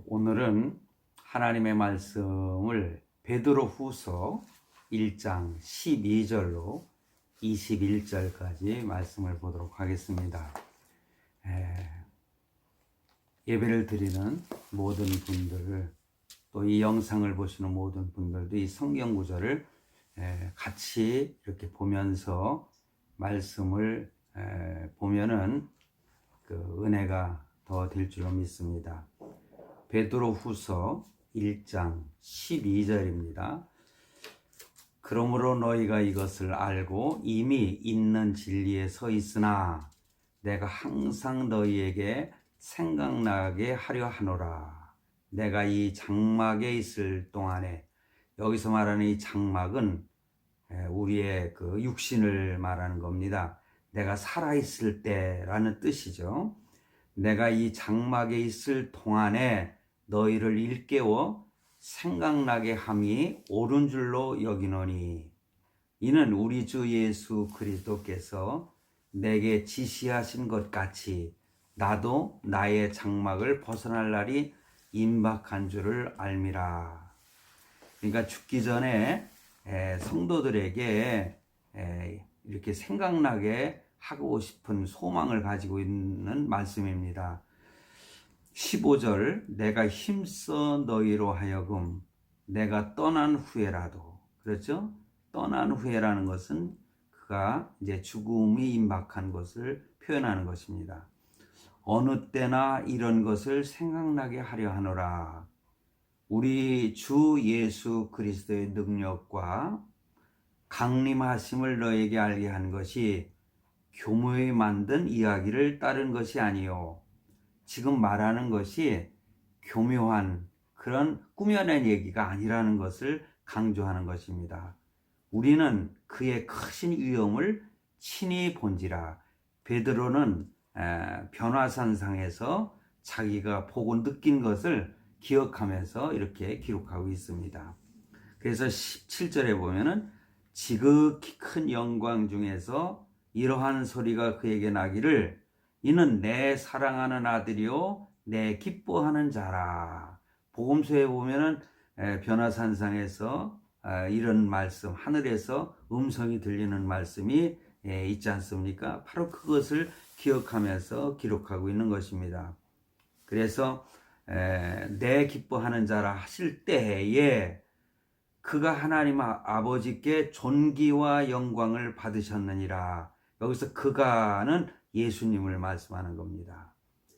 오늘은 하나님의 말씀을 베드로후서 1장 12절로 21절까지 말씀을 보도록 하겠습니다. 예배를 드리는 모든 분들, 또 이 영상을 보시는 모든 분들도 이 성경 구절을 같이 이렇게 보면서 말씀을 보면은 그 은혜가 더 될 줄로 믿습니다. 베드로후서 1장 12절입니다. 그러므로 너희가 이것을 알고 이미 있는 진리에 서 있으나 내가 항상 너희에게 생각나게 하려 하노라. 내가 이 장막에 있을 동안에, 여기서 말하는 이 장막은 우리의 그 육신을 말하는 겁니다. 내가 살아있을 때라는 뜻이죠. 내가 이 장막에 있을 동안에 너희를 일깨워 생각나게 함이 옳은 줄로 여기노니, 이는 우리 주 예수 그리스도께서 내게 지시하신 것 같이 나도 나의 장막을 벗어날 날이 임박한 줄을 알미라. 그러니까 죽기 전에 성도들에게 이렇게 생각나게 하고 싶은 소망을 가지고 있는 말씀입니다. 15절, 내가 힘써 너희로 하여금 내가 떠난 후에라도, 그렇죠? 떠난 후에라는 것은 그가 이제 죽음이 임박한 것을 표현하는 것입니다. 어느 때나 이런 것을 생각나게 하려 하노라. 우리 주 예수 그리스도의 능력과 강림하심을 너에게 알게 한 것이 교묘히 만든 이야기를 따른 것이 아니요, 지금 말하는 것이 교묘한 그런 꾸며낸 얘기가 아니라는 것을 강조하는 것입니다. 우리는 그의 크신 위엄을 친히 본지라. 베드로는 변화산상에서 자기가 보고 느낀 것을 기억하면서 이렇게 기록하고 있습니다. 그래서 17절에 보면은 지극히 큰 영광 중에서 이러한 소리가 그에게 나기를, 이는 내 사랑하는 아들이요 내 기뻐하는 자라. 복음서에 보면은 변화산상에서 이런 말씀, 하늘에서 음성이 들리는 말씀이 있지 않습니까? 바로 그것을 기억하면서 기록하고 있는 것입니다. 그래서 내 기뻐하는 자라 하실 때에 그가 하나님 아버지께 존귀와 영광을 받으셨느니라. 여기서 그가는 예수님을 말씀하는 겁니다.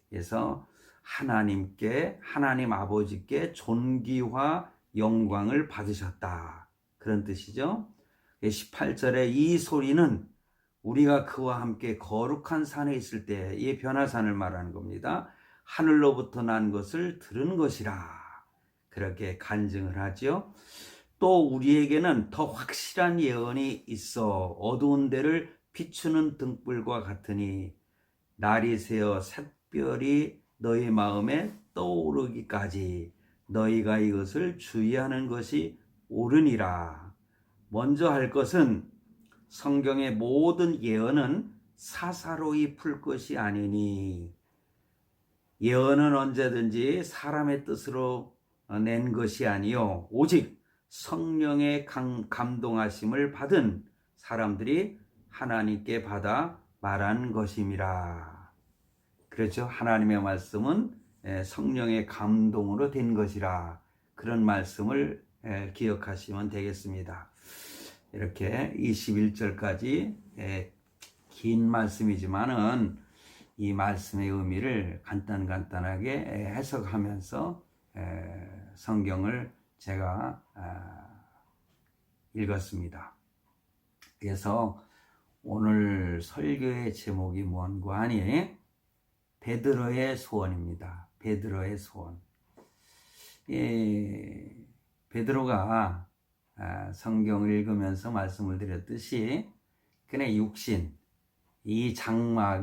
그래서 하나님 아버지께 존귀와 영광을 받으셨다, 그런 뜻이죠. 18절에 이 소리는 우리가 그와 함께 거룩한 산에 있을 때의 변화산을 말하는 겁니다. 하늘로부터 난 것을 들은 것이라, 그렇게 간증을 하죠. 또 우리에게는 더 확실한 예언이 있어 어두운 데를 비추는 등불과 같으니 날이 새어 샛별이 너희 마음에 떠오르기까지 너희가 이것을 주의하는 것이 옳으니라. 먼저 할 것은 성경의 모든 예언은 사사로이 풀 것이 아니니, 예언은 언제든지 사람의 뜻으로 낸 것이 아니요 오직 성령의 감동하심을 받은 사람들이 하나님께 받아 말한 것임이라. 그렇죠. 하나님의 말씀은 성령의 감동으로 된 것이라. 그런 말씀을 기억하시면 되겠습니다. 이렇게 21절까지 긴 말씀이지만은 이 말씀의 의미를 간단하게 해석하면서 성경을 제가 읽었습니다. 그래서 오늘 설교의 제목이 뭔고 하니 베드로의 소원입니다. 베드로의 소원. 베드로가 성경을 읽으면서 말씀을 드렸듯이 그의 육신, 이 장막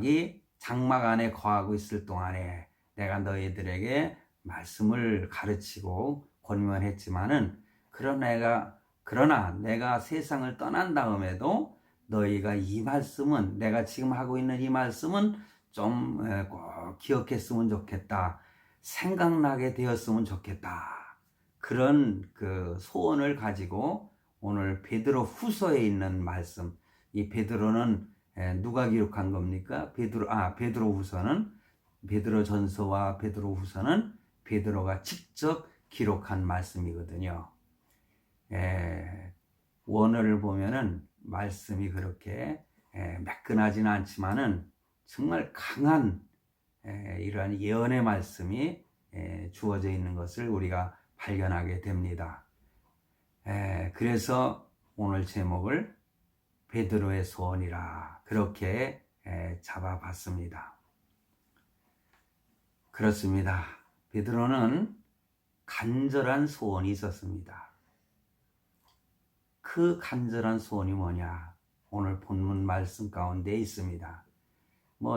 안에 거하고 있을 동안에 내가 너희들에게 말씀을 가르치고 권면했지만은, 그러나 내가 세상을 떠난 다음에도 너희가 이 말씀은, 내가 지금 하고 있는 이 말씀은 좀 꼭 기억했으면 좋겠다. 생각나게 되었으면 좋겠다. 그런 그 소원을 가지고 오늘 베드로 후서에 있는 말씀, 이 베드로는 누가 기록한 겁니까? 베드로 후서는 베드로 전서와 베드로 후서는 베드로가 직접 기록한 말씀이거든요. 원어를 보면은 말씀이 그렇게 매끈하지는 않지만은 정말 강한 이러한 예언의 말씀이 주어져 있는 것을 우리가 발견하게 됩니다. 그래서 오늘 제목을 베드로의 소원이라 그렇게 잡아봤습니다. 그렇습니다. 베드로는 간절한 소원이 있었습니다. 그 간절한 소원이 뭐냐? 오늘 본문 말씀 가운데 있습니다.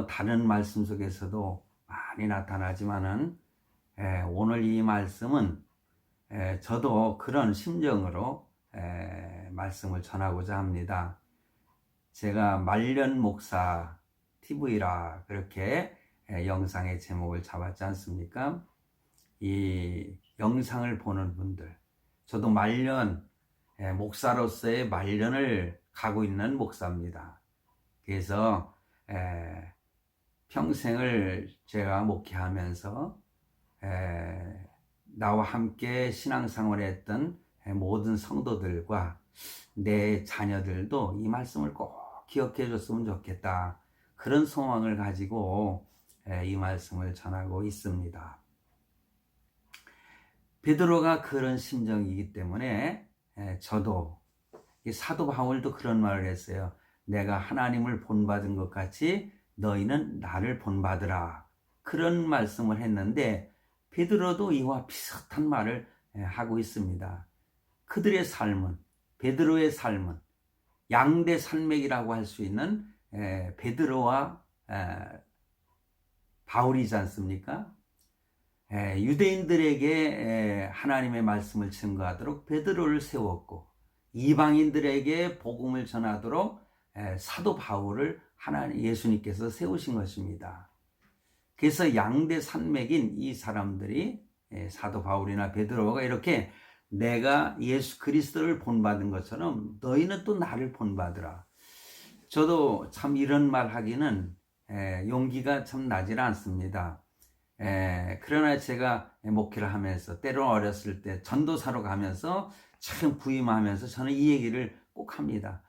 다른 말씀 속에서도 많이 나타나지만은 오늘 이 말씀은 저도 그런 심정으로 말씀을 전하고자 합니다. 제가 말년 목사 TV라 그렇게 영상의 제목을 잡았지 않습니까? 이 영상을 보는 분들, 저도 말년 목사로서의 말년을 가고 있는 목사입니다. 그래서 평생을 제가 목회하면서 나와 함께 신앙생활을 했던 모든 성도들과 내 자녀들도 이 말씀을 꼭 기억해 줬으면 좋겠다. 그런 소망을 가지고 이 말씀을 전하고 있습니다. 베드로가 그런 심정이기 때문에 저도 사도 바울도 그런 말을 했어요. 내가 하나님을 본받은 것 같이 너희는 나를 본받으라. 그런 말씀을 했는데 베드로도 이와 비슷한 말을 하고 있습니다. 그들의 삶은, 베드로의 삶은 양대 산맥이라고 할 수 있는 베드로와 바울이지 않습니까? 유대인들에게 하나님의 말씀을 증거하도록 베드로를 세웠고 이방인들에게 복음을 전하도록 사도 바울을 예수님께서 세우신 것입니다. 그래서 양대 산맥인 이 사람들이 사도 바울이나 베드로가 이렇게 내가 예수 그리스도를 본받은 것처럼 너희는 또 나를 본받으라. 저도 참 이런 말 하기는 용기가 참 나질 않습니다. 그러나 제가 목회를 하면서 때로 어렸을 때 전도사로 가면서 참 부임하면서 저는 이 얘기를 꼭 합니다.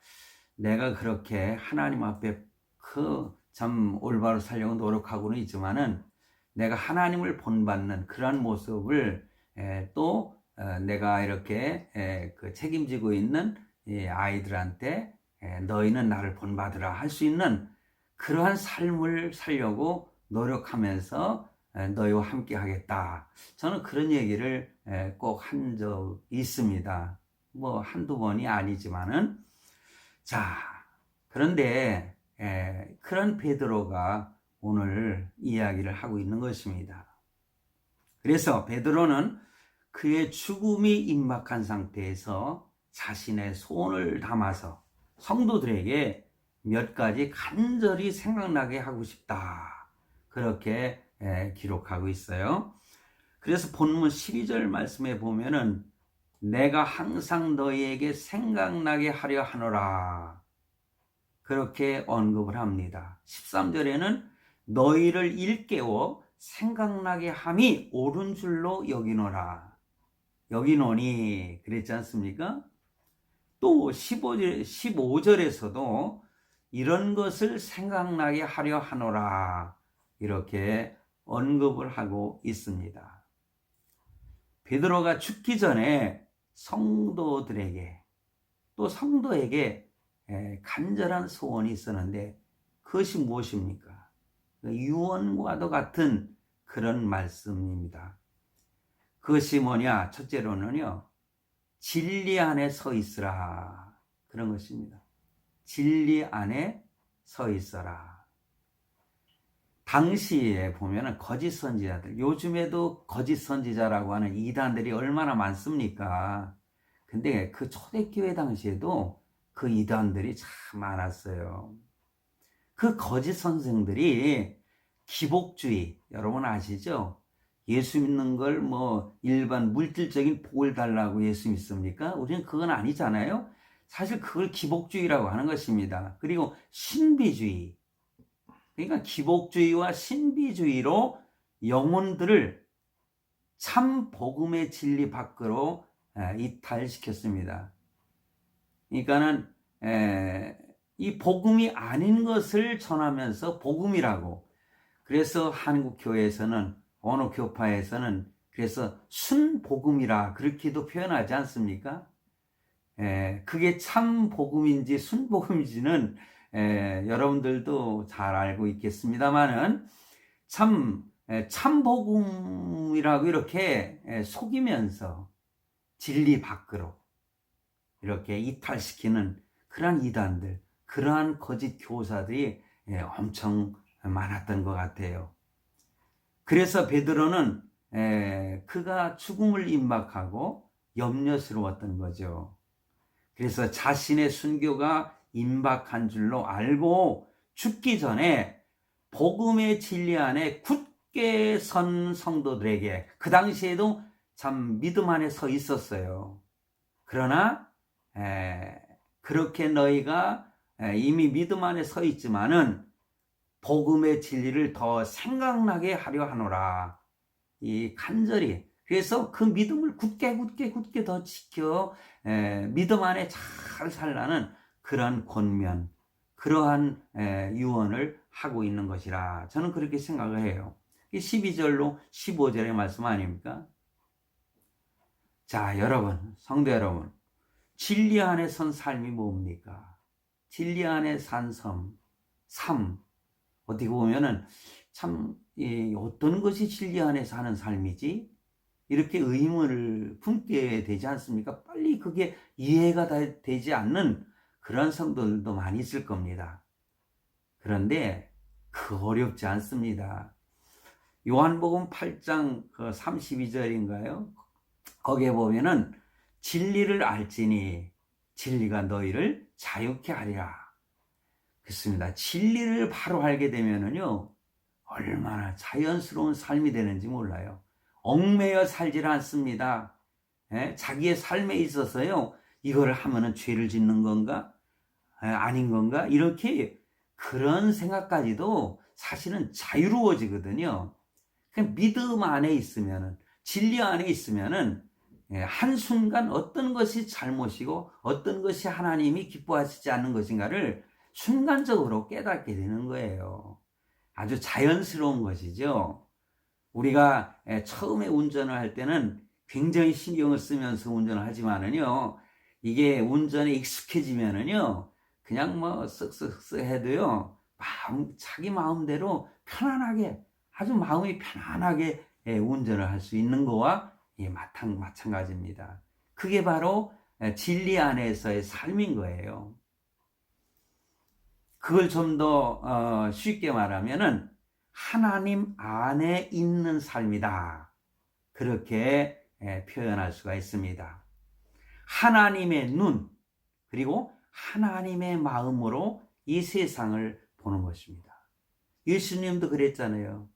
내가 그렇게 하나님 앞에 참 올바로 살려고 노력하고는 있지만은 내가 하나님을 본받는 그런 모습을 또 내가 이렇게 책임지고 있는 아이들한테 너희는 나를 본받으라 할 수 있는 그러한 삶을 살려고 노력하면서 너희와 함께 하겠다. 저는 그런 얘기를 꼭 한 적이 있습니다. 한두 번이 아니지만은. 자, 그런데 그런 베드로가 오늘 이야기를 하고 있는 것입니다. 그래서 베드로는 그의 죽음이 임박한 상태에서 자신의 소원을 담아서 성도들에게 몇 가지 간절히 생각나게 하고 싶다. 그렇게 기록하고 있어요. 그래서 본문 12절 말씀에 보면은 내가 항상 너희에게 생각나게 하려 하노라. 그렇게 언급을 합니다. 13절에는 너희를 일깨워 생각나게 함이 옳은 줄로 여기노니 그랬지 않습니까? 또 15절에서도 이런 것을 생각나게 하려 하노라. 이렇게 언급을 하고 있습니다. 베드로가 죽기 전에 성도들에게 또 성도에게 간절한 소원이 있었는데 그것이 무엇입니까? 유언과도 같은 그런 말씀입니다. 그것이 뭐냐? 첫째로는요, 진리 안에 서 있으라. 그런 것입니다. 진리 안에 서 있어라. 당시에 보면은 거짓 선지자들, 요즘에도 거짓 선지자라고 하는 이단들이 얼마나 많습니까? 근데 그 초대교회 당시에도 그 이단들이 참 많았어요. 그 거짓 선생들이 기복주의, 여러분 아시죠? 예수 믿는 걸 뭐 일반 물질적인 복을 달라고 예수 믿습니까? 우리는 그건 아니잖아요. 사실 그걸 기복주의라고 하는 것입니다. 그리고 신비주의. 그러니까 기복주의와 신비주의로 영혼들을 참 복음의 진리 밖으로 이탈시켰습니다. 그러니까는 이 복음이 아닌 것을 전하면서 복음이라고. 그래서 한국 교회에서는 어느 교파에서는 그래서 순복음이라 그렇게도 표현하지 않습니까? 그게 참 복음인지 순복음인지는 여러분들도 잘 알고 있겠습니다만은 참 복음이라고 이렇게 속이면서 진리 밖으로 이렇게 이탈시키는 그러한 이단들, 그러한 거짓 교사들이 엄청 많았던 것 같아요. 그래서 베드로는 그가 죽음을 임박하고 염려스러웠던 거죠. 그래서 자신의 순교가 임박한 줄로 알고 죽기 전에 복음의 진리 안에 굳게 선 성도들에게, 그 당시에도 참 믿음 안에 서 있었어요. 그러나 그렇게 너희가 이미 믿음 안에 서 있지만은 복음의 진리를 더 생각나게 하려 하노라. 이 간절히. 그래서 그 믿음을 굳게 더 지켜 믿음 안에 잘 살라는 그러한 권면, 그러한 유언을 하고 있는 것이라 저는 그렇게 생각을 해요. 12절로 15절의 말씀 아닙니까? 자, 여러분, 성도 여러분, 진리 안에 선 삶이 뭡니까? 진리 안에 산 삶. 어떻게 보면은 참 어떤 것이 진리 안에 사는 삶이지? 이렇게 의문을 품게 되지 않습니까? 빨리 그게 이해가 되지 않는 그런 성도들도 많이 있을 겁니다. 그런데 그 어렵지 않습니다. 요한복음 8장 32절인가요? 거기에 보면은 진리를 알지니 진리가 너희를 자유케 하리라. 그렇습니다. 진리를 바로 알게 되면은요, 얼마나 자연스러운 삶이 되는지 몰라요. 얽매여 살질 않습니다. 자기의 삶에 있어서요, 이거를 하면은 죄를 짓는 건가? 아닌 건가? 이렇게 그런 생각까지도 사실은 자유로워지거든요. 그냥 믿음 안에 있으면은, 진리 안에 있으면은, 한순간 어떤 것이 잘못이고 어떤 것이 하나님이 기뻐하시지 않는 것인가를 순간적으로 깨닫게 되는 거예요. 아주 자연스러운 것이죠. 우리가 처음에 운전을 할 때는 굉장히 신경을 쓰면서 운전을 하지만은요, 이게 운전에 익숙해지면은요, 그냥 뭐 쓱쓱쓱 해도요, 자기 마음대로 편안하게, 아주 마음이 편안하게 운전을 할 수 있는 거와 마찬가지입니다. 그게 바로 진리 안에서의 삶인 거예요. 그걸 좀 더 쉽게 말하면은 하나님 안에 있는 삶이다. 그렇게 표현할 수가 있습니다. 하나님의 눈, 그리고 하나님의 마음으로 이 세상을 보는 것입니다. 예수님도 그랬잖아요.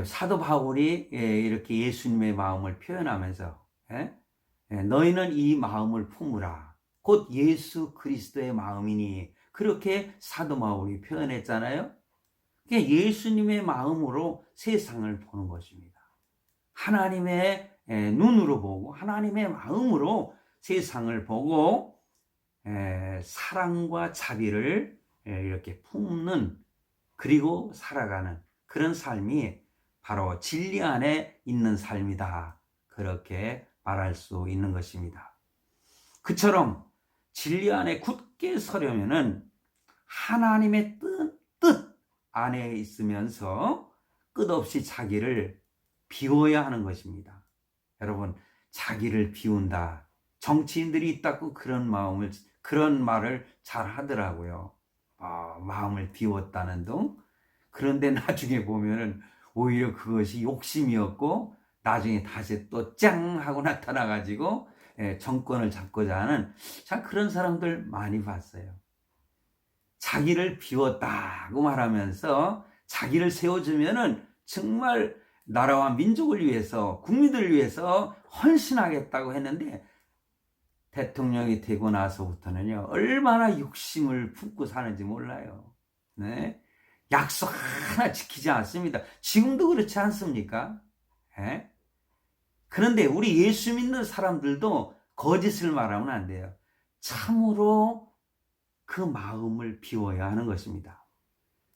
사도 바울이 이렇게 예수님의 마음을 표현하면서 너희는 이 마음을 품으라. 곧 예수 그리스도의 마음이니, 그렇게 사도 바울이 표현했잖아요. 그게 예수님의 마음으로 세상을 보는 것입니다. 하나님의 눈으로 보고 하나님의 마음으로 세상을 보고 사랑과 자비를 이렇게 품는, 그리고 살아가는 그런 삶이 바로 진리 안에 있는 삶이다. 그렇게 말할 수 있는 것입니다. 그처럼 진리 안에 굳게 서려면은 하나님의 뜻 안에 있으면서 끝없이 자기를 비워야 하는 것입니다. 여러분, 자기를 비운다. 정치인들이 있다고 그런 말을 잘 하더라고요. 마음을 비웠다는 둥. 그런데 나중에 보면은 오히려 그것이 욕심이었고, 나중에 다시 또 짱 하고 나타나가지고 정권을 잡고자 하는 참 그런 사람들 많이 봤어요. 자기를 비웠다고 말하면서 자기를 세워주면은 정말 나라와 민족을 위해서, 국민들을 위해서 헌신하겠다고 했는데 대통령이 되고 나서부터는요, 얼마나 욕심을 품고 사는지 몰라요. 네? 약속 하나 지키지 않습니다. 지금도 그렇지 않습니까? 네? 그런데 우리 예수 믿는 사람들도 거짓을 말하면 안 돼요. 참으로 그 마음을 비워야 하는 것입니다.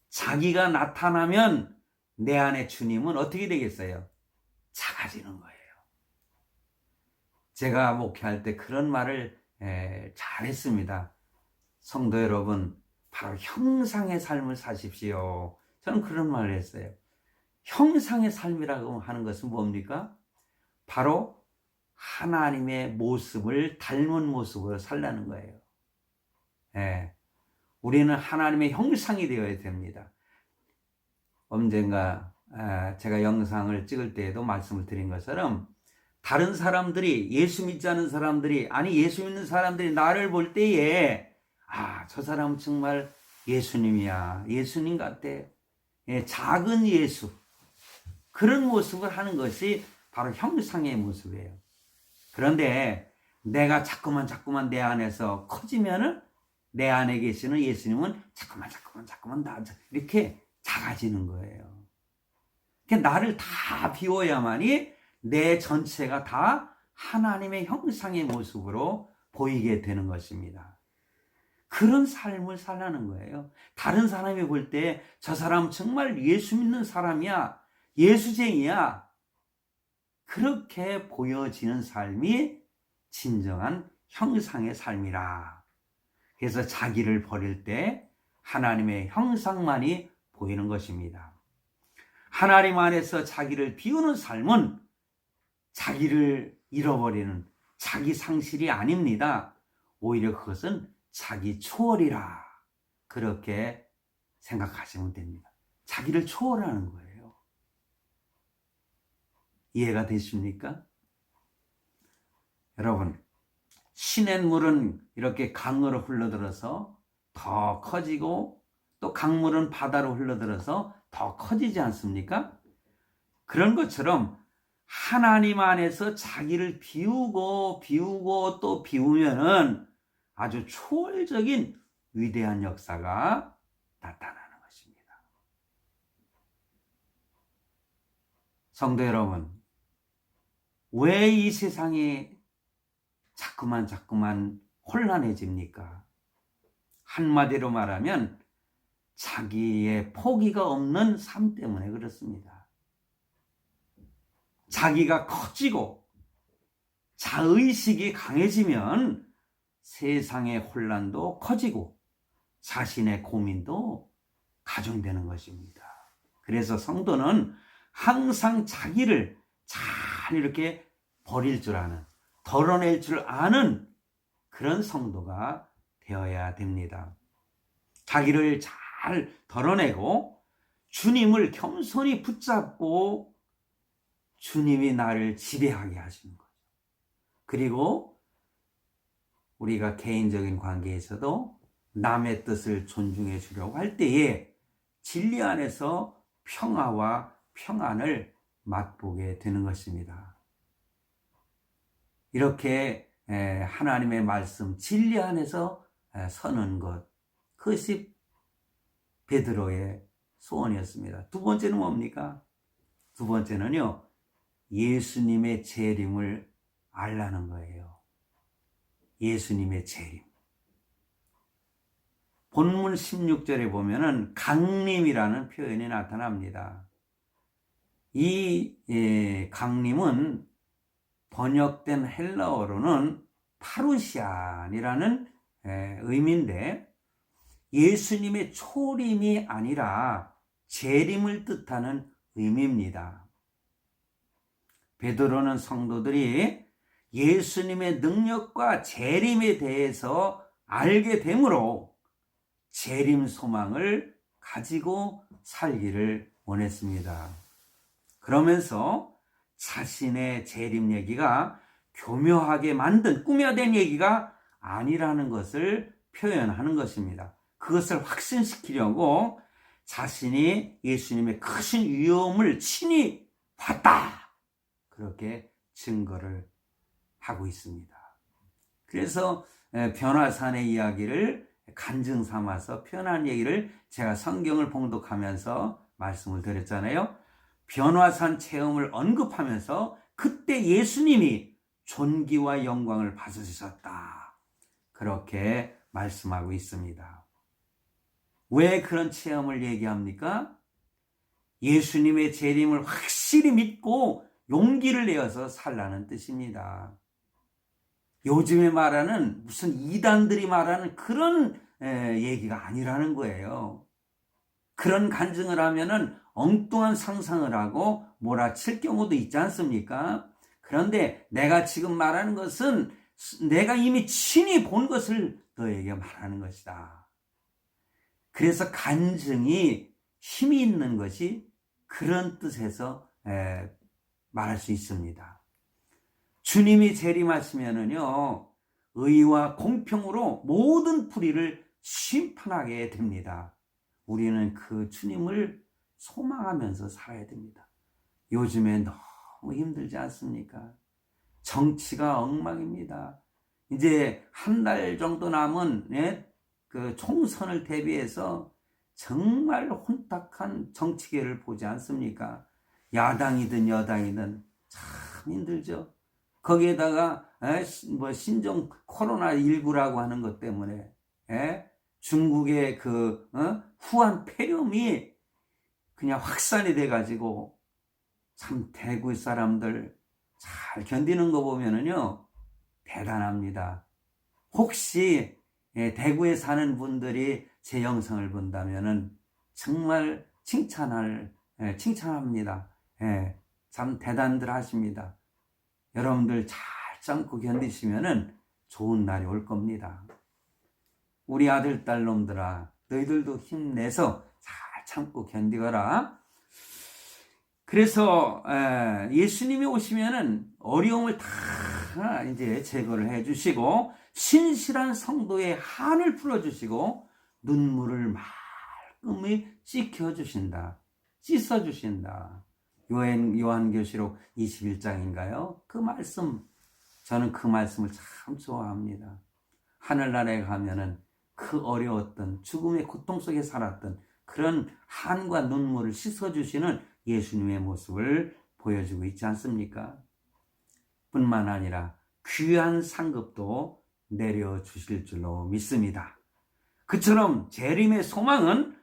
자기가 나타나면 내 안에 주님은 어떻게 되겠어요? 작아지는 거예요. 제가 목회할 때 그런 말을 잘했습니다. 성도 여러분, 바로 형상의 삶을 사십시오. 저는 그런 말을 했어요. 형상의 삶이라고 하는 것은 뭡니까? 바로 하나님의 모습을 닮은 모습으로 살라는 거예요. 우리는 하나님의 형상이 되어야 됩니다. 언젠가 제가 영상을 찍을 때에도 말씀을 드린 것처럼 다른 사람들이, 예수 믿지 않는 사람들이, 아니 예수 믿는 사람들이 나를 볼 때에 저 사람은 정말 예수님이야, 예수님 같아, 작은 예수, 그런 모습을 하는 것이 바로 형상의 모습이에요. 그런데 내가 자꾸만 내 안에서 커지면은 내 안에 계시는 예수님은 자꾸만 이렇게 작아지는 거예요. 나를 다 비워야만이 내 전체가 다 하나님의 형상의 모습으로 보이게 되는 것입니다. 그런 삶을 살라는 거예요. 다른 사람이 볼 때 저 사람 정말 예수 믿는 사람이야, 예수쟁이야, 그렇게 보여지는 삶이 진정한 형상의 삶이라. 그래서 자기를 버릴 때 하나님의 형상만이 보이는 것입니다. 하나님 안에서 자기를 비우는 삶은 자기를 잃어버리는 자기 상실이 아닙니다. 오히려 그것은 자기 초월이라, 그렇게 생각하시면 됩니다. 자기를 초월하는 거예요. 이해가 되십니까? 여러분, 시냇물은 이렇게 강으로 흘러들어서 더 커지고, 또 강물은 바다로 흘러들어서 더 커지지 않습니까? 그런 것처럼 하나님 안에서 자기를 비우고 또 비우면은 아주 초월적인 위대한 역사가 나타나는 것입니다. 성도 여러분, 왜 이 세상이 자꾸만 혼란해집니까? 한마디로 말하면 자기의 포기가 없는 삶 때문에 그렇습니다. 자기가 커지고 자의식이 강해지면 세상의 혼란도 커지고 자신의 고민도 가중되는 것입니다. 그래서 성도는 항상 자기를 잘 이렇게 버릴 줄 아는, 덜어낼 줄 아는 그런 성도가 되어야 됩니다. 자기를 잘 덜어내고 주님을 겸손히 붙잡고 주님이 나를 지배하게 하시는 거죠. 그리고 우리가 개인적인 관계에서도 남의 뜻을 존중해 주려고 할 때에 진리 안에서 평화와 평안을 맛보게 되는 것입니다. 이렇게 하나님의 말씀, 진리 안에서 서는 것, 그것이 베드로의 소원이었습니다. 두 번째는 뭡니까? 두 번째는요, 예수님의 재림을 알라는 거예요. 예수님의 재림. 본문 16절에 보면은 강림이라는 표현이 나타납니다. 이 강림은 번역된 헬라어로는 파루시안이라는 의미인데, 예수님의 초림이 아니라 재림을 뜻하는 의미입니다. 베드로는 성도들이 예수님의 능력과 재림에 대해서 알게 되므로 재림 소망을 가지고 살기를 원했습니다. 그러면서 자신의 재림 얘기가 교묘하게 만든 꾸며낸 얘기가 아니라는 것을 표현하는 것입니다. 그것을 확신시키려고 자신이 예수님의 크신 위엄을 친히 봤다. 그렇게 증거를 하고 있습니다. 그래서 변화산의 이야기를 간증 삼아서 편한 얘기를 제가 성경을 봉독하면서 말씀을 드렸잖아요. 변화산 체험을 언급하면서 그때 예수님이 존귀와 영광을 받으셨다. 그렇게 말씀하고 있습니다. 왜 그런 체험을 얘기합니까? 예수님의 재림을 확실히 믿고 용기를 내어서 살라는 뜻입니다. 요즘에 말하는 무슨 이단들이 말하는 그런 얘기가 아니라는 거예요. 그런 간증을 하면은 엉뚱한 상상을 하고 몰아칠 경우도 있지 않습니까? 그런데 내가 지금 말하는 것은 내가 이미 친히 본 것을 너에게 말하는 것이다. 그래서 간증이 힘이 있는 것이 그런 뜻에서 말할 수 있습니다. 주님이 재림하시면은요, 의와 공평으로 모든 불의를 심판하게 됩니다. 우리는 그 주님을 소망하면서 살아야 됩니다. 요즘에 너무 힘들지 않습니까? 정치가 엉망입니다. 이제 한 달 정도 남은 그 총선을 대비해서 정말 혼탁한 정치계를 보지 않습니까? 야당이든 여당이든 참 힘들죠. 거기에다가 신종 코로나19라고 하는 것 때문에 중국의 그 후한 폐렴이 그냥 확산이 돼가지고 참 대구 사람들 잘 견디는 거 보면은요 대단합니다. 혹시 대구에 사는 분들이 제 영상을 본다면은 정말 칭찬합니다. 참 대단들 하십니다. 여러분들 잘 참고 견디시면은 좋은 날이 올 겁니다. 우리 아들, 딸 놈들아, 너희들도 힘내서 잘 참고 견디거라. 그래서 예수님이 오시면은 어려움을 다 이제 제거를 해주시고 신실한 성도의 한을 풀어주시고 눈물을 말끔히 씻겨주신다. 씻어주신다. 요한계시록 21장인가요? 그 말씀, 저는 그 말씀을 참 좋아합니다. 하늘나라에 가면은 그 어려웠던 죽음의 고통 속에 살았던 그런 한과 눈물을 씻어주시는 예수님의 모습을 보여주고 있지 않습니까? 뿐만 아니라 귀한 상급도 내려주실 줄로 믿습니다. 그처럼 재림의 소망은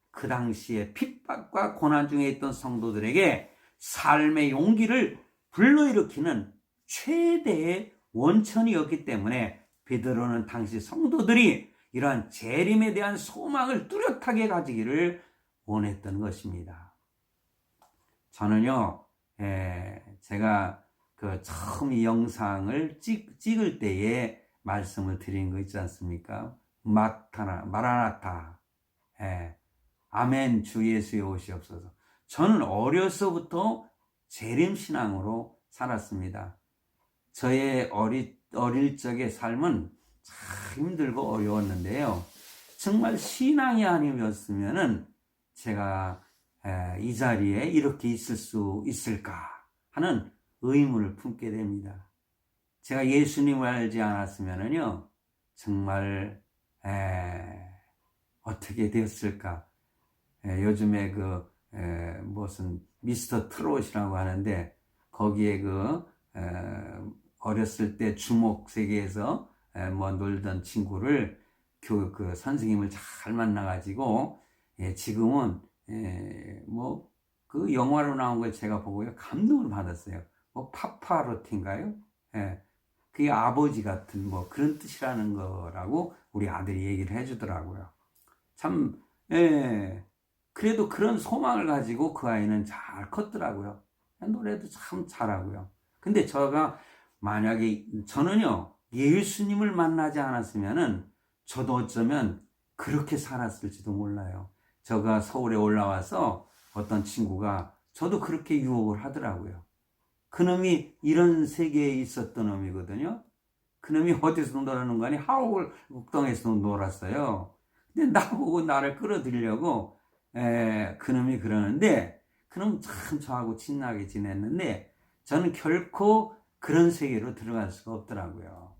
그 당시에 핍박과 고난 중에 있던 성도들에게 삶의 용기를 불러일으키는 최대의 원천이었기 때문에 베드로는 당시 성도들이 이러한 재림에 대한 소망을 뚜렷하게 가지기를 원했던 것입니다. 저는요, 제가 그 처음 이 영상을 찍을 때에 말씀을 드린 거 있지 않습니까? 마라나타, 아멘, 주 예수의 오시옵소서. 저는 어려서부터 재림신앙으로 살았습니다. 저의 어릴 적의 삶은 참 힘들고 어려웠는데요. 정말 신앙이 아니었으면은 제가 이 자리에 이렇게 있을 수 있을까 하는 의문을 품게 됩니다. 제가 예수님을 알지 않았으면은요, 정말 어떻게 되었을까? 요즘에 무슨 미스터 트롯이라고 하는데 거기에 어렸을 때 주목 세계에서 놀던 친구를 그 선생님을 잘 만나가지고 지금은 그 영화로 나온 걸 제가 보고요 감동을 받았어요. 파파로티인가요? 그게 아버지 같은 그런 뜻이라는 거라고 우리 아들이 얘기를 해주더라고요. 참 그래도 그런 소망을 가지고 그 아이는 잘 컸더라고요. 노래도 참 잘하고요. 근데 만약에 저는요 예수님을 만나지 않았으면은 저도 어쩌면 그렇게 살았을지도 몰라요. 제가 서울에 올라와서 어떤 친구가 저도 그렇게 유혹을 하더라고요. 그놈이 이런 세계에 있었던 놈이거든요. 그놈이 어디서 놀았는 거 아니 하울국동에서 놀았어요. 근데 나보고 나를 끌어들이려고 그놈이 그러는데, 그놈 참 저하고 친하게 지냈는데, 저는 결코 그런 세계로 들어갈 수가 없더라고요.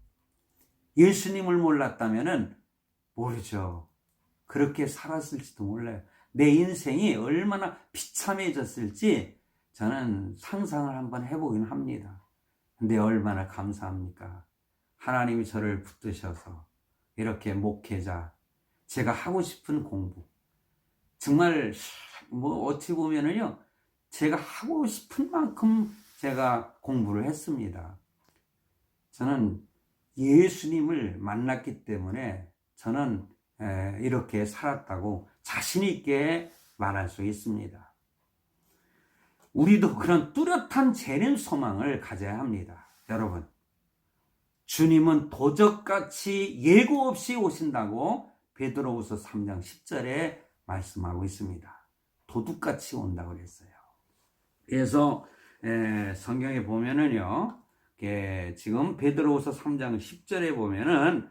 예수님을 몰랐다면은 모르죠. 그렇게 살았을지도 몰라요. 내 인생이 얼마나 비참해졌을지 저는 상상을 한번 해보긴 합니다. 근데 얼마나 감사합니까? 하나님이 저를 붙드셔서 이렇게 목회자, 제가 하고 싶은 공부, 정말 뭐 어찌 보면은요, 제가 하고 싶은 만큼 제가 공부를 했습니다. 저는 예수님을 만났기 때문에 저는 이렇게 살았다고 자신 있게 말할 수 있습니다. 우리도 그런 뚜렷한 재림 소망을 가져야 합니다. 여러분, 주님은 도적같이 예고 없이 오신다고 베드로후서 3장 10절에 말씀하고 있습니다. 도둑같이 온다고 그랬어요. 그래서 성경에 보면은요, 지금 베드로후서 3장 10절에 보면은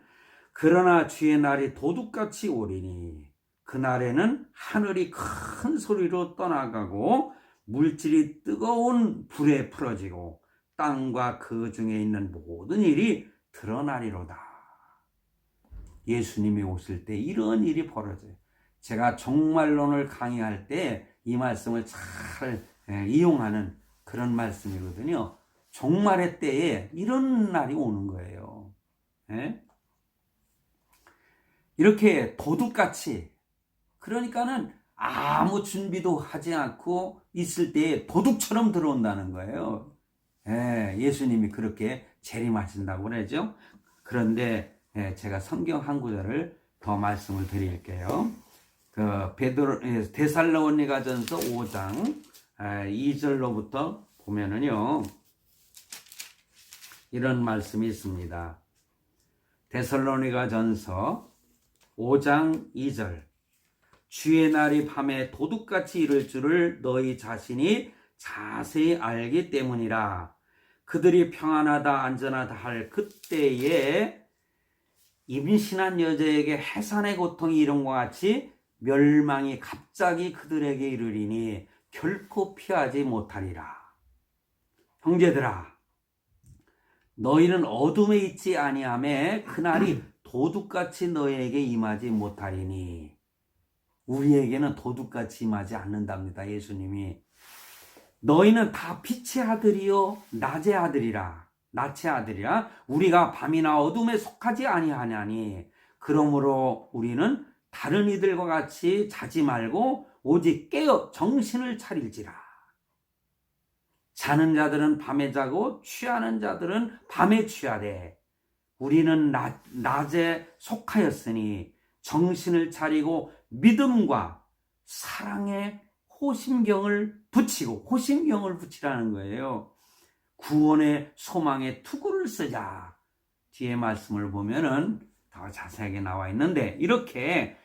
그러나 주의 날이 도둑같이 오리니 그날에는 하늘이 큰 소리로 떠나가고 물질이 뜨거운 불에 풀어지고 땅과 그 중에 있는 모든 일이 드러나리로다. 예수님이 오실 때 이런 일이 벌어져요. 제가 종말론을 강의할 때 이 말씀을 잘 이용하는 그런 말씀이거든요. 종말의 때에 이런 날이 오는 거예요. 이렇게 도둑같이, 그러니까는 아무 준비도 하지 않고 있을 때에 도둑처럼 들어온다는 거예요. 예수님이 그렇게 재림하신다고 그러죠. 그런데 제가 성경 한 구절을 더 말씀을 드릴게요. 데살로니가전서 5장 2절로부터 보면은요, 이런 말씀이 있습니다. 데살로니가전서 5장 2절. 주의 날이 밤에 도둑같이 이를 줄을 너희 자신이 자세히 알기 때문이라. 그들이 평안하다 안전하다 할 그때에 임신한 여자에게 해산의 고통이 이런 것 같이 멸망이 갑자기 그들에게 이르리니 결코 피하지 못하리라. 형제들아, 너희는 어둠에 있지 아니하매 그날이 도둑같이 너희에게 임하지 못하리니. 우리에게는 도둑같이 임하지 않는답니다. 예수님이. 너희는 다 빛의 아들이요 낮의 아들이라. 낮의 아들이라. 우리가 밤이나 어둠에 속하지 아니하냐니. 그러므로 우리는 다른 이들과 같이 자지 말고 오직 깨어 정신을 차릴지라. 자는 자들은 밤에 자고 취하는 자들은 밤에 취하되 우리는 낮에 속하였으니 정신을 차리고 믿음과 사랑의 호심경을 붙이라는 거예요. 구원의 소망의 투구를 쓰자. 뒤에 말씀을 보면은 더 자세하게 나와 있는데, 이렇게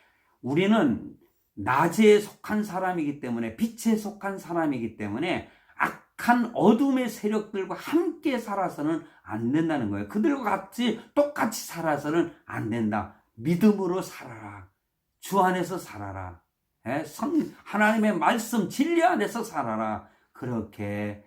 우리는 낮에 속한 사람이기 때문에, 빛에 속한 사람이기 때문에 악한 어둠의 세력들과 함께 살아서는 안 된다는 거예요. 그들과 똑같이 살아서는 안 된다. 믿음으로 살아라. 주 안에서 살아라. 하나님의 말씀 진리 안에서 살아라. 그렇게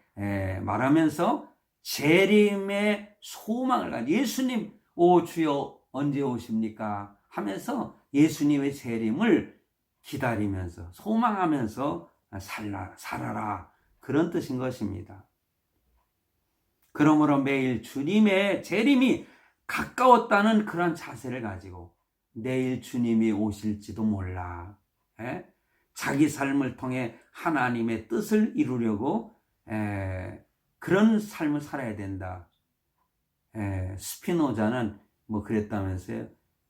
말하면서 재림의 소망을 가지고, 예수님 오 주여 언제 오십니까 하면서 예수님의 재림을 기다리면서 소망하면서 살아라. 그런 뜻인 것입니다. 그러므로 매일 주님의 재림이 가까웠다는 그런 자세를 가지고 내일 주님이 오실지도 몰라. 자기 삶을 통해 하나님의 뜻을 이루려고 그런 삶을 살아야 된다. 스피노자는 뭐 그랬다면서요.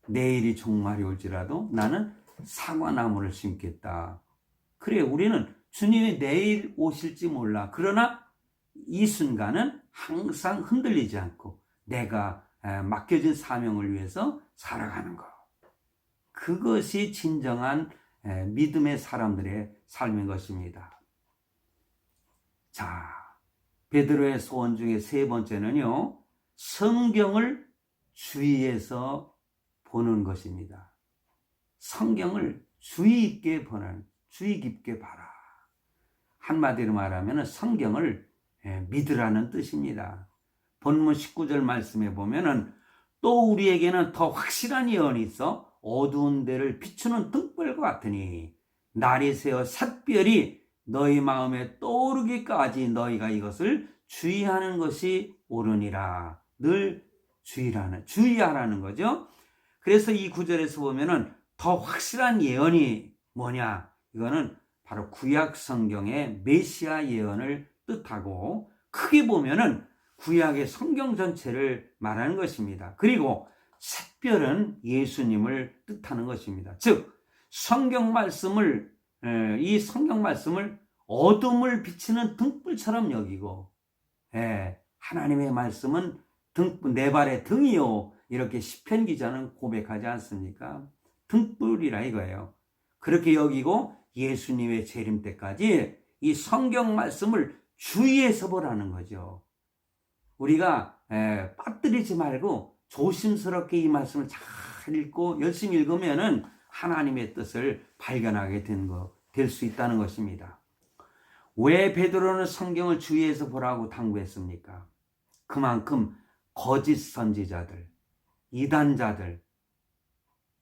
내일이 종말이 올지라도 나는 사과나무를 심겠다. 그래, 우리는 주님이 내일 오실지 몰라. 그러나 이 순간은 항상 흔들리지 않고 내가 맡겨진 사명을 위해서 살아가는 것. 그것이 진정한 믿음의 사람들의 삶인 것입니다. 자, 베드로의 소원 중에 세 번째는요, 성경을 주의해서 보는 것입니다. 성경을 주의 있게 보는, 주의 깊게 봐라. 한마디로 말하면 성경을 믿으라는 뜻입니다. 본문 19절 말씀에 보면은 또 우리에게는 더 확실한 예언이 있어 어두운 데를 비추는 등불과 같으니 날이 새어 샛별이 너희 마음에 떠오르기까지 너희가 이것을 주의하는 것이 옳으니라. 늘 주의하라는 거죠. 그래서 이 구절에서 보면은 더 확실한 예언이 뭐냐? 이거는 바로 구약 성경의 메시아 예언을 뜻하고 크게 보면은 구약의 성경 전체를 말하는 것입니다. 그리고 샛별은 예수님을 뜻하는 것입니다. 즉 이 성경 말씀을 어둠을 비치는 등불처럼 여기고 하나님의 말씀은 내 발의 등이요 이렇게 시편 기자는 고백하지 않습니까? 등불이라 이거예요. 그렇게 여기고 예수님의 재림 때까지 이 성경 말씀을 주의해서 보라는 거죠. 우리가 빠뜨리지 말고 조심스럽게 이 말씀을 잘 읽고 열심히 읽으면은 하나님의 뜻을 발견하게 될 수 있다는 것입니다. 왜 베드로는 성경을 주의해서 보라고 당부했습니까? 그만큼 거짓 선지자들, 이단자들,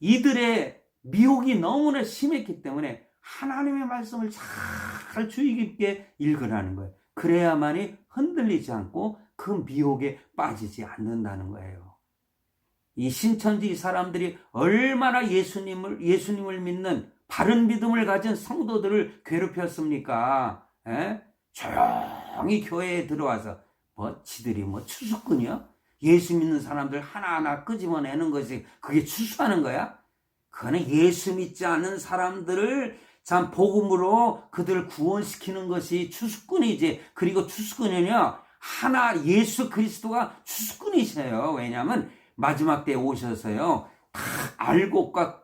이들의 미혹이 너무나 심했기 때문에 하나님의 말씀을 잘 주의 깊게 읽으라는 거예요. 그래야만이 흔들리지 않고 그 미혹에 빠지지 않는다는 거예요. 이 신천지 사람들이 얼마나 예수님을 믿는 바른 믿음을 가진 성도들을 괴롭혔습니까? 조용히 교회에 들어와서 지들이 추수꾼이요? 예수 믿는 사람들 하나하나 끄집어내는 것이 그게 추수하는 거야? 그거는 예수 믿지 않는 사람들을 참 복음으로 그들을 구원시키는 것이 추수꾼이지. 그리고 추수꾼은요, 하나 예수 그리스도가 추수꾼이셔요. 왜냐하면 마지막 때에 오셔서요, 다 알고 그거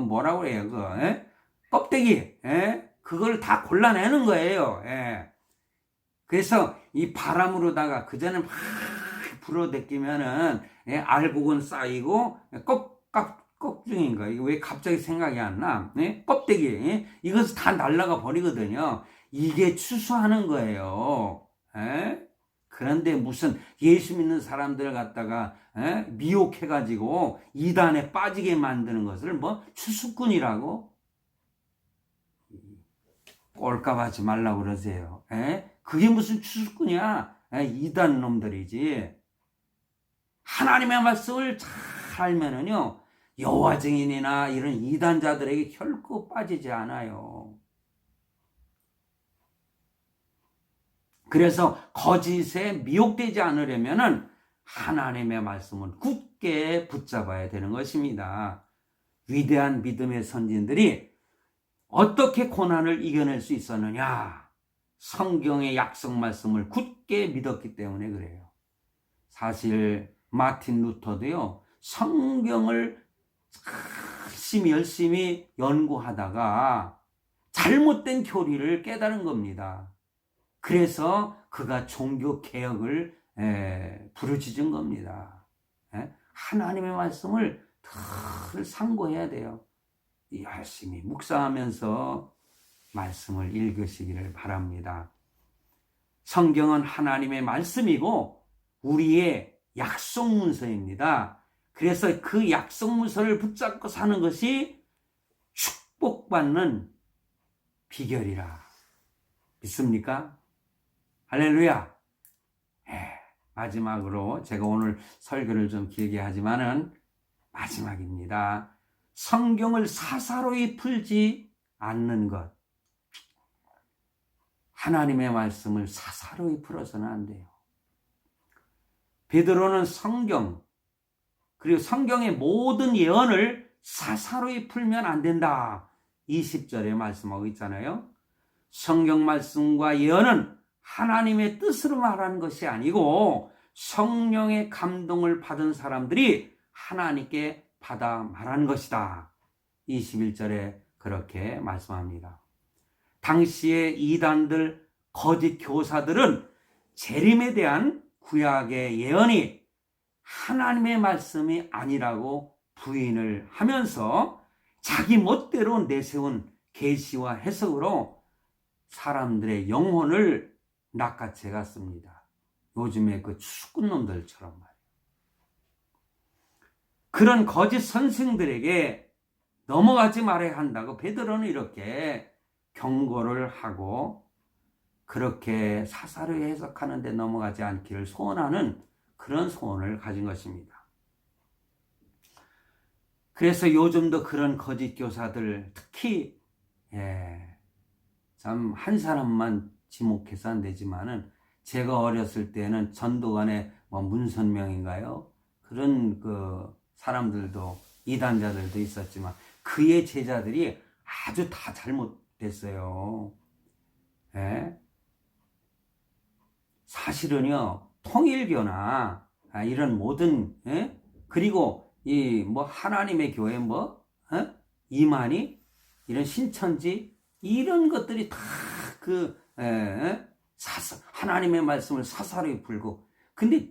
뭐라고 해요? 껍데기, 그걸 다 골라내는 거예요. 그래서 이 바람으로다가 그전에 막 불어댔기면은 알곡은 쌓이고 껍중인 거예요. 이거 왜 갑자기 생각이 안 나? 껍데기, 이것을 다 날라가 버리거든요. 이게 추수하는 거예요. 그런데 무슨 예수 믿는 사람들을 갖다가 미혹해가지고 이단에 빠지게 만드는 것을 추수꾼이라고? 꼴값 하지 말라고 그러세요. 그게 무슨 추수꾼이야? 이단 놈들이지. 하나님의 말씀을 잘 알면은요, 여호와 증인이나 이런 이단자들에게 결코 빠지지 않아요. 그래서 거짓에 미혹되지 않으려면은 하나님의 말씀을 굳게 붙잡아야 되는 것입니다. 위대한 믿음의 선진들이 어떻게 고난을 이겨낼 수 있었느냐? 성경의 약속 말씀을 굳게 믿었기 때문에 그래요. 사실 마틴 루터도요, 성경을 열심히 연구하다가 잘못된 교리를 깨달은 겁니다. 그래서 그가 종교 개혁을 부르짖은 겁니다. 하나님의 말씀을 늘 상고해야 돼요. 열심히 묵상하면서 말씀을 읽으시기를 바랍니다. 성경은 하나님의 말씀이고 우리의 약속 문서입니다. 그래서 그 약속 문서를 붙잡고 사는 것이 축복받는 비결이라 믿습니까? 할렐루야. 마지막으로 제가 오늘 설교를 좀 길게 하지만은 마지막입니다. 성경을 사사로이 풀지 않는 것. 하나님의 말씀을 사사로이 풀어서는 안 돼요. 베드로는 성경, 그리고 성경의 모든 예언을 사사로이 풀면 안 된다. 20절에 말씀하고 있잖아요. 성경 말씀과 예언은 하나님의 뜻으로 말하는 것이 아니고 성령의 감동을 받은 사람들이 하나님께 받아 말하는 것이다. 21절에 그렇게 말씀합니다. 당시의 이단들, 거짓 교사들은 재림에 대한 구약의 예언이 하나님의 말씀이 아니라고 부인을 하면서 자기 멋대로 내세운 계시와 해석으로 사람들의 영혼을 낚아채 갔습니다. 요즘에 그 추수꾼놈들처럼 말이에요. 그런 거짓 선생들에게 넘어가지 말아야 한다고 베드로는 이렇게 경고를 하고 그렇게 사사로이 해석하는 데 넘어가지 않기를 소원하는 그런 소원을 가진 것입니다. 그래서 요즘도 그런 거짓 교사들 특히 참 한 사람만 지목해서 안 되지만은 제가 어렸을 때는 전도관의 문선명인가요? 그런 그 사람들도 이단자들도 있었지만 그의 제자들이 아주 다 잘못됐어요. 사실은요 통일교나 이런 모든 그리고 이 하나님의 교회 이만희 이런 신천지 이런 것들이 다 그 하나님의 말씀을 사사로이 풀고 근데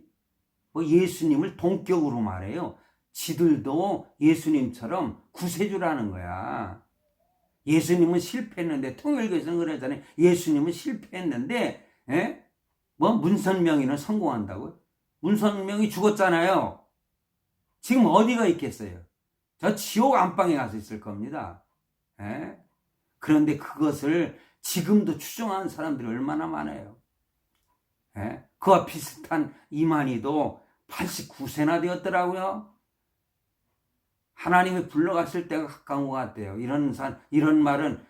예수님을 동격으로 말해요. 지들도 예수님처럼 구세주라는 거야. 예수님은 실패했는데 통일교에서는 그러잖아요. 예수님은 실패했는데 문선명이는 성공한다고요? 문선명이 죽었잖아요. 지금 어디가 있겠어요? 저 지옥 안방에 가서 있을 겁니다. 그런데 그것을 지금도 추종하는 사람들이 얼마나 많아요. 그와 비슷한 이만희도 89세나 되었더라고요. 하나님이 불러갔을 때가 가까운 것 같아요. 이런 말은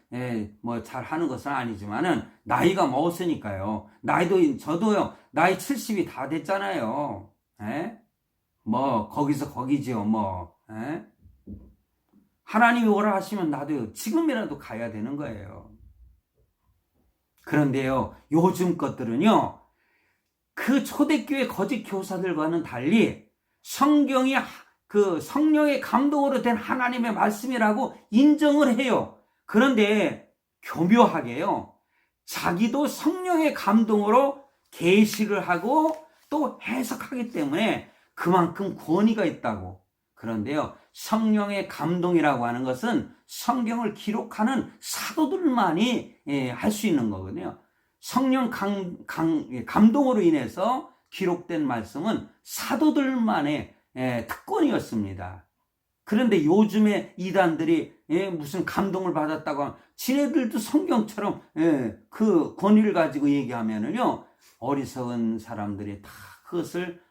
잘 하는 것은 아니지만은 나이가 먹었으니까요. 저도요 나이 70이 다 됐잖아요. 거기서 거기지요. 하나님이 오라 하시면 나도 지금이라도 가야 되는 거예요. 그런데요 요즘 것들은요 그 초대교회 거짓 교사들과는 달리 성경이 그 성령의 감동으로 된 하나님의 말씀이라고 인정을 해요. 그런데 교묘하게요 자기도 성령의 감동으로 계시를 하고 또 해석하기 때문에 그만큼 권위가 있다고. 그런데요 성령의 감동이라고 하는 것은 성경을 기록하는 사도들만이 할 수 있는 거거든요. 성령 감동으로 인해서 기록된 말씀은 사도들만의 특권이었습니다. 그런데 요즘에 이단들이 무슨 감동을 받았다고 하면 지네들도 성경처럼 그 권위를 가지고 얘기하면은요 어리석은 사람들이 다 그것을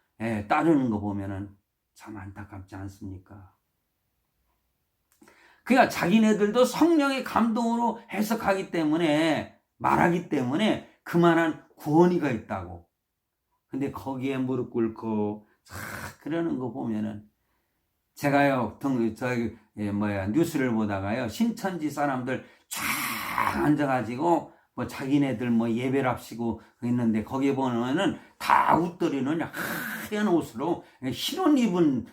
따르는 거 보면은 참 안타깝지 않습니까? 그러니까 자기네들도 성령의 감동으로 해석하기 때문에 말하기 때문에 그만한 권위가 있다고. 근데 거기에 무릎 꿇고 그러는 거 보면은 제가요 뉴스를 보다가요 신천지 사람들 쫙 앉아가지고 자기네들 예배를 합시고 있는데 거기에 보면은 다 웃더리는 하얀 옷으로 흰 옷 입은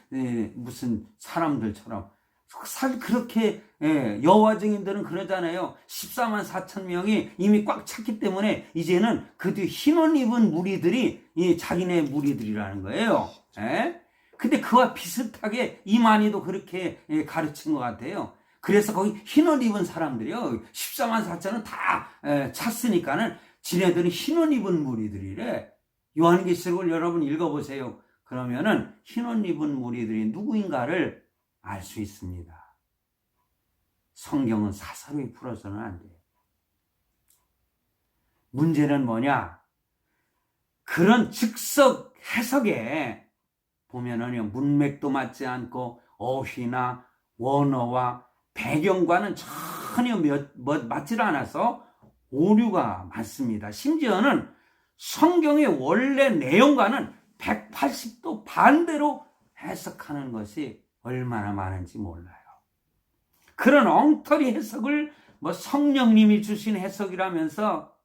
무슨 사람들처럼 그렇게 여호와 증인들은 그러잖아요. 14만 4천 명이 이미 꽉 찼기 때문에 이제는 그 뒤 흰 옷 입은 무리들이 자기네 무리들이라는 거예요. 근데 그와 비슷하게 이만희도 그렇게 가르친 것 같아요. 그래서 거기 흰 옷 입은 사람들이요 14만 4천은 다 찼으니까는 지네들은 흰 옷 입은 무리들이래. 요한계시록을 여러분 읽어보세요. 그러면은 흰 옷 입은 무리들이 누구인가를 알 수 있습니다. 성경은 사사로이 풀어서는 안 돼요. 문제는 뭐냐? 그런 즉석 해석에 보면은요 문맥도 맞지 않고 어휘나 원어와 배경과는 전혀 맞질 않아서 오류가 많습니다. 심지어는 성경의 원래 내용과는 180도 반대로 해석하는 것이 얼마나 많은지 몰라요. 그런 엉터리 해석을 성령님이 주신 해석이라면서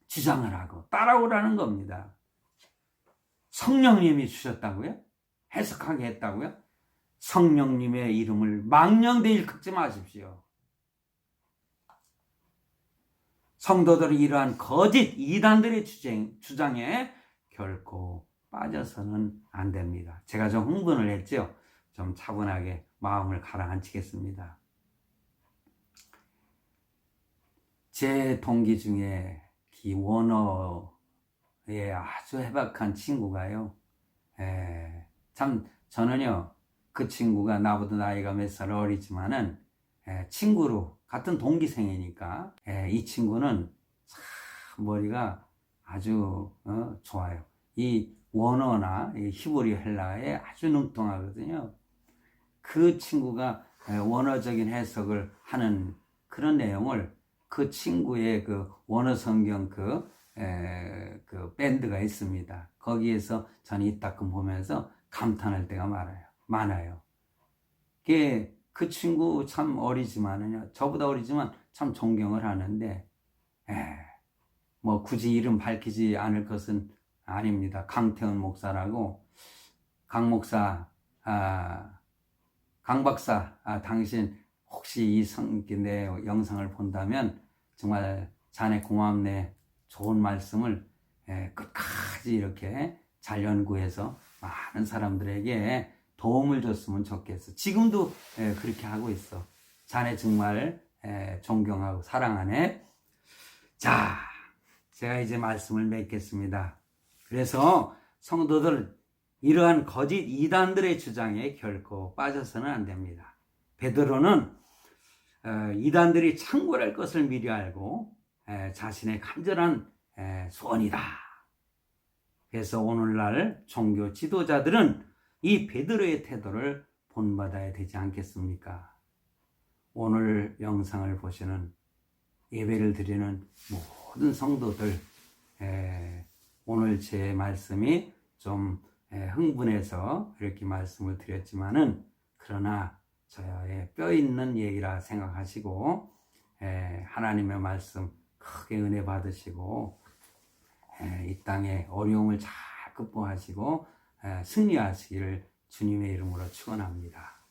주장을 하고 따라오라는 겁니다. 성령님이 주셨다고요? 해석하게 했다고요? 성령님의 이름을 망령되 일컫지 마십시오. 성도들이 이러한 거짓 이단들의 주장에 결코 빠져서는 안 됩니다. 제가 좀 흥분을 했죠. 좀 차분하게 마음을 가라앉히겠습니다. 제 동기 중에 원어에 아주 해박한 친구가요. 참 저는요, 그 친구가 나보다 나이가 몇 살 어리지만은 친구로 같은 동기생이니까 이 친구는 참 머리가 아주 좋아요. 이 원어나 이 히브리 헬라에 아주 능통하거든요. 그 친구가 원어적인 해석을 하는 그런 내용을 그 친구의 그 원어 성경 그 밴드가 있습니다. 거기에서 저는 이따금 보면서 감탄할 때가 많아요. 그 친구 참 어리지만은요, 저보다 어리지만 참 존경을 하는데, 뭐 굳이 이름 밝히지 않을 것은 아닙니다. 강태훈 목사라고, 강 목사, 강 박사, 당신 혹시 내 영상을 본다면 정말 자네 고맙네. 좋은 말씀을 끝까지 이렇게 잘 연구해서 많은 사람들에게 도움을 줬으면 좋겠어. 지금도 그렇게 하고 있어. 자네 정말 존경하고 사랑하네. 자, 제가 이제 말씀을 맺겠습니다. 그래서 성도들, 이러한 거짓 이단들의 주장에 결코 빠져서는 안 됩니다. 베드로는 이단들이 창궐할 것을 미리 알고 자신의 간절한 소원이다. 그래서 오늘날 종교 지도자들은 이 베드로의 태도를 본받아야 되지 않겠습니까? 오늘 영상을 보시는 예배를 드리는 모든 성도들, 오늘 제 말씀이 좀 흥분해서 이렇게 말씀을 드렸지만은, 그러나 저의 뼈 있는 얘기라 생각하시고 하나님의 말씀 크게 은혜 받으시고 이 땅의 어려움을 잘 극복하시고 승리하시기를 주님의 이름으로 축원합니다.